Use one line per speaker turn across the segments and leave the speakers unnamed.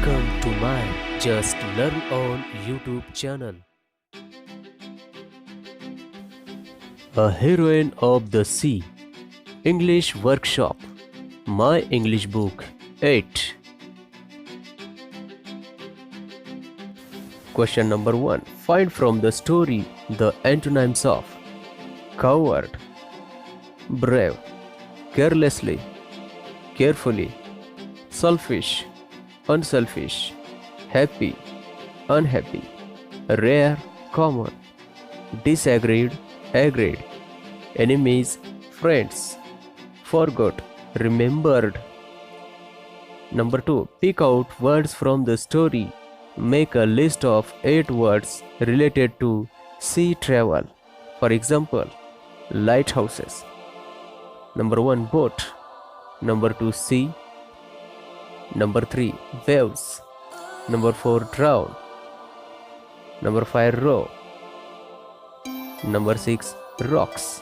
Welcome to my Just Learn on YouTube channel. A Heroine of the Sea English Workshop. My English Book 8. Question number 1. Find from the story the antonyms of coward, brave, carelessly, carefully, selfish, unselfish, happy, unhappy, rare, common, disagreed, agreed, enemies, friends, forgot, remembered. Number 2. Pick out words from the story. Make a list of 8 words related to sea travel. For example, lighthouses. Number 1. Boat. Number 2. Sea. Number 3. Waves. Number 4. Drown. Number 5. Row. Number 6. Rocks.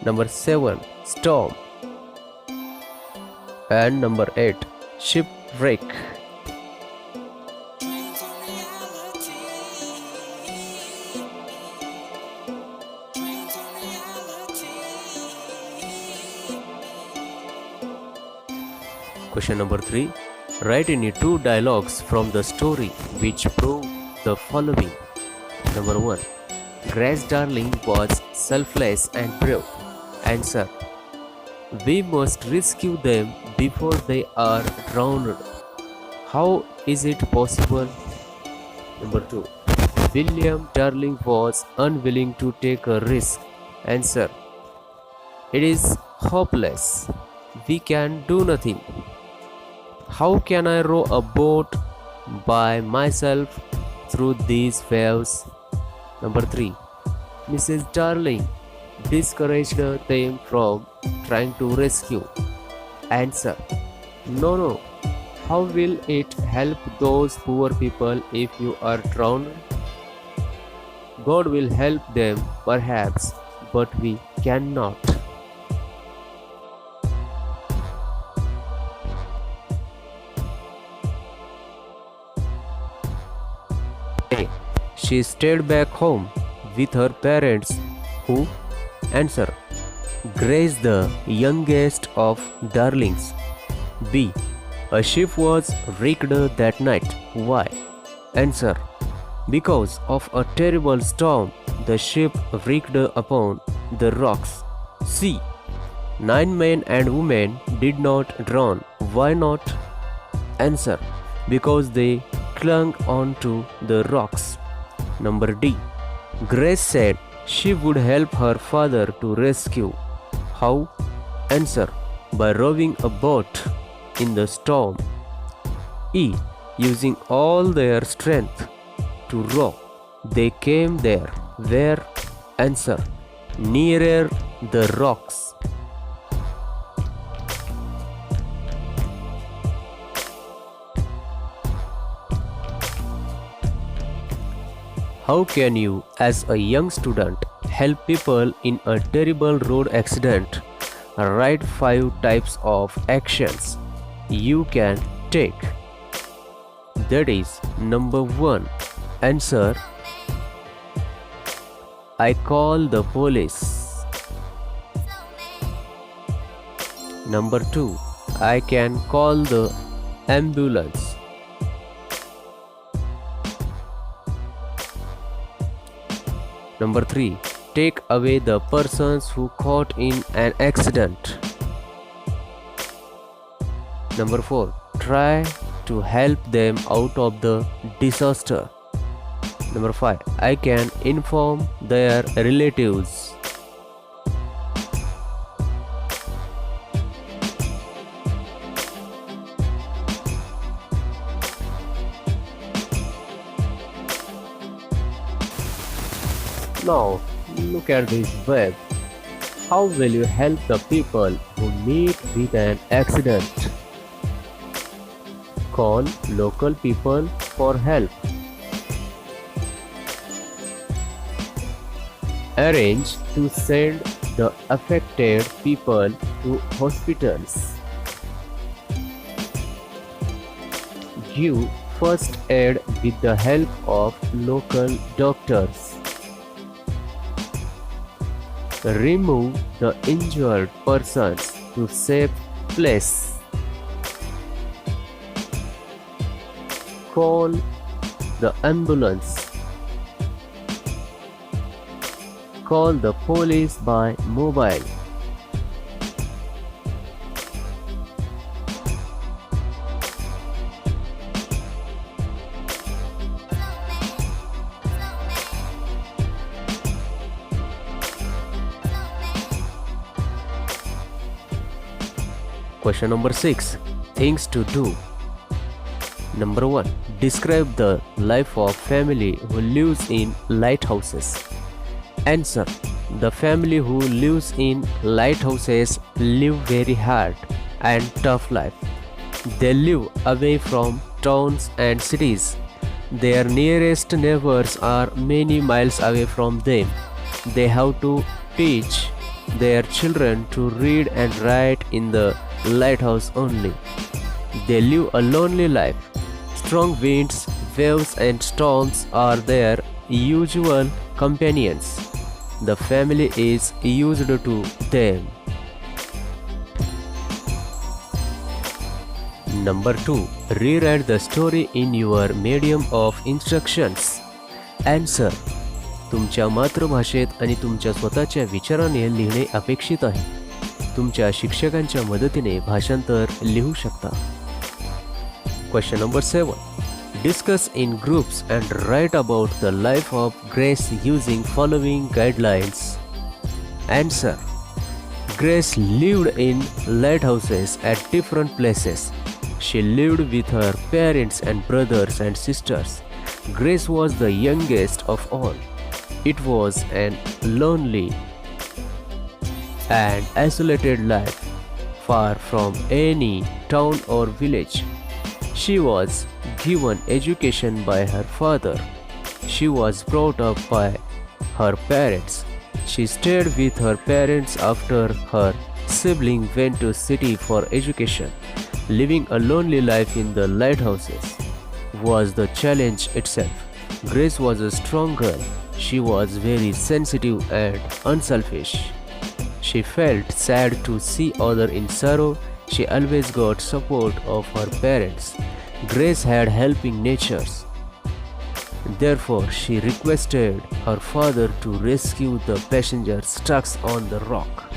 Number 7. Storm. And number 8. Shipwreck. Question number 3. Write any 2 dialogues from the story which prove the following. Number 1. Grace Darling was selfless and brave. Answer. We must rescue them before they are drowned. How is it possible? Number 2. William Darling was unwilling to take a risk. Answer. It is hopeless. We can do nothing. How can I row a boat by myself through these waves? Number 3. Mrs. Darling discouraged them from trying to rescue. Answer. No. How will it help those poor people if you are drowned? God will help them perhaps, but we cannot. She stayed back home with her parents who? Answer. Grace, the youngest of darlings. B. A ship was wrecked that night. Why? Answer. Because of a terrible storm, the ship wrecked upon the rocks. C. 9 men and women did not drown. Why not? Answer. Because they clung on to the rocks. Number D. Grace said she would help her father to rescue. How? Answer. By rowing a boat in the storm. E. Using all their strength to row, they came there. Where? Answer. Nearer the rocks. How can you, as a young student, help people in a terrible road accident? Write 5 types of actions you can take. That is, number 1. Answer. I call the police. Number 2. I can call the ambulance. Number 3. Take away the persons who caught in an accident. Number 4. Try to help them out of the disaster. Number 5. I can inform their relatives. Now, look at this web. How will you help the people who meet with an accident? Call local people for help. Arrange to send the affected people to hospitals. Give first aid with the help of local doctors. Remove the injured persons to safe place. Call the ambulance. Call the police by mobile. Question number 6. Things to do. Number 1. Describe the life of family who lives in lighthouses. Answer. The family who lives in lighthouses live very hard and tough life. They live away from towns and cities. Their nearest neighbors are many miles away from them. They have to teach their children to read and write in the lighthouse only. They live a lonely life. Strong winds, waves, and storms are their usual companions. The family is used to them. Number 2. Rewrite the story in your medium of instructions. Answer. तुमच्या मातृभाषेत आणि तुमच्या स्वतःच्या विचाराने लिहिणे अपेक्षित आहे. तुमच्या शिक्षकांच्या मदतीने भाषांतर लिहू शकता. Question number 7. Discuss in groups and write about the life of Grace using following guidelines. Answer. Grace lived in lighthouses at different places. She lived with her parents and brothers and sisters. Grace was the youngest of all. It was an lonely and isolated life, far from any town or village. She was given education by her father. She was brought up by her parents. She stayed with her parents after her sibling went to city for education. Living a lonely life in the lighthouses was the challenge itself. Grace was a strong girl. She was very sensitive and unselfish. She felt sad to see others in sorrow. She always got support of her parents. Grace had helping natures. Therefore, she requested her father to rescue the passengers stuck on the rock.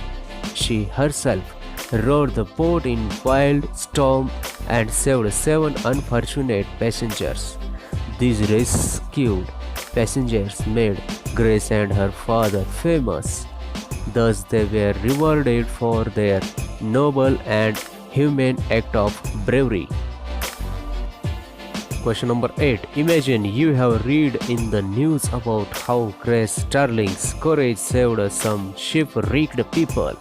She herself rowed the boat in wild storm and saved 7 unfortunate passengers. These rescued passengers made Grace and her father famous. Thus, they were rewarded for their noble and humane act of bravery. Question number 8. Imagine you have read in the news about how Grace Darling's courage saved some shipwrecked people.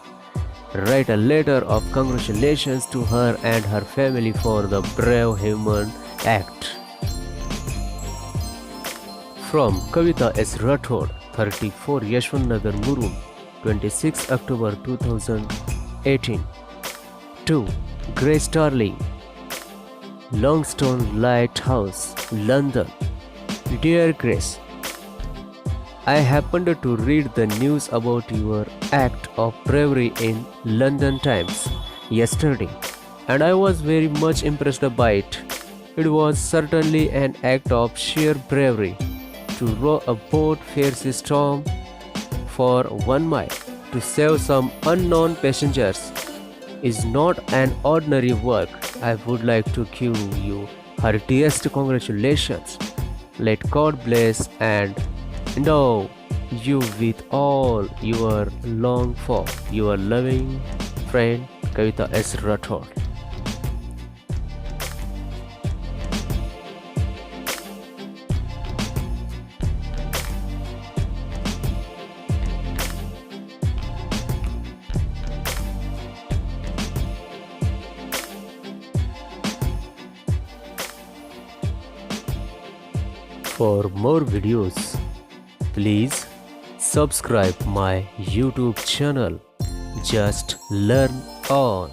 Write a letter of congratulations to her and her family for the brave human act. From Kavita S. Rathod, 34 Yashwantnagar Murum, 26 October 2018. 2. Grace Darling, Longstone Lighthouse, London. Dear Grace, I happened to read the news about your act of bravery in London Times yesterday, and I was very much impressed by it. It was certainly an act of sheer bravery. To row a boat, face a storm for 1 mile to save some unknown passengers is not an ordinary work. I would like to give you heartiest congratulations. Let God bless and endow you with all you long for. Your loving friend, Kavita S. Rathod. For more videos, please subscribe my YouTube channel. Just learn on.